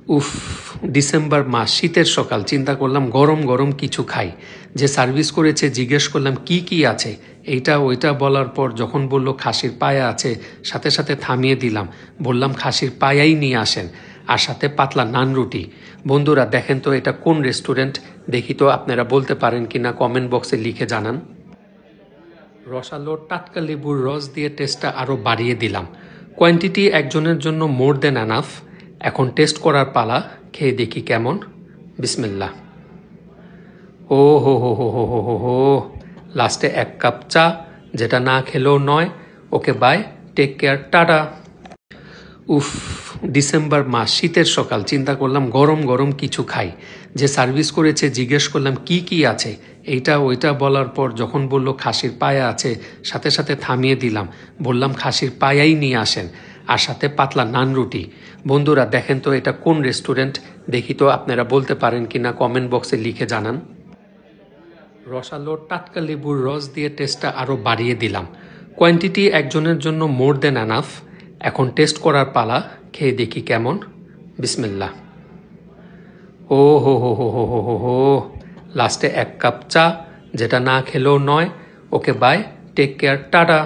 উফ, ডিসেম্বর মাস, শীতের সকাল, চিন্তা করলাম গরম গরম কিছু খাই। যে সার্ভিস করেছে জিজ্ঞেস করলাম কি কি আছে, এইটা ওইটা বলার পর যখন বলল খাসির পায়া আছে, সাথে সাথে থামিয়ে দিলাম, বললাম খাসির পায়াই নিয়ে আসেন, আর সাথে পাতলা নান রুটি। বন্ধুরা দেখেন তো এটা কোন রেস্টুরেন্ট, দেখি তো আপনারা বলতে পারেন কিনা কমেন্ট বক্সে লিখে জানান। রসালো টাটকা লেবুর রস দিয়ে টেস্টটা আরও বাড়িয়ে দিলাম। কোয়ান্টিটি একজনের জন্য মোর দেন এনাফ। এখন টেস্ট করার পালা, খেয়ে দেখি কেমন। বিসমিল্লাহ। ও হো হো হো হো হো হো হো, লাস্টে 1 কাপ চা, যেটা না খেলেও নয়। ওকে বাই, টেক কেয়ার, টাটা। উফ, ডিসেম্বর মাস, শীতের সকাল, চিন্তা করলাম গরম গরম কিছু খাই। যে সার্ভিস করেছে জিজ্ঞেস করলাম কি কি আছে, এইটা ওইটা বলার পর যখন বলল খাসির পায়া আছে, সাথে সাথে থামিয়ে দিলাম, বললাম খাসির পায়াই নিয়ে আসেন, আর সাথে পাতলা নান রুটি। বন্ধুরা দেখেন তো এটা কোন রেস্টুরেন্ট, দেখি তো আপনারা বলতে পারেন কিনা কমেন্ট বক্সে লিখে জানান। রসালো টাটকা লেবুর রস দিয়ে টেস্টটা আরও বাড়িয়ে দিলাম। কোয়ান্টিটি একজনের জন্য মোর দেন এনাফ। এখন টেস্ট করার পালা, খেয়ে দেখি কেমন। বিসমিল্লাহ। ও হো হো হো হো হো হো হো, লাস্টে 1 কাপ চা, যেটা না খেলেও নয়। Okay bye, take care, tata.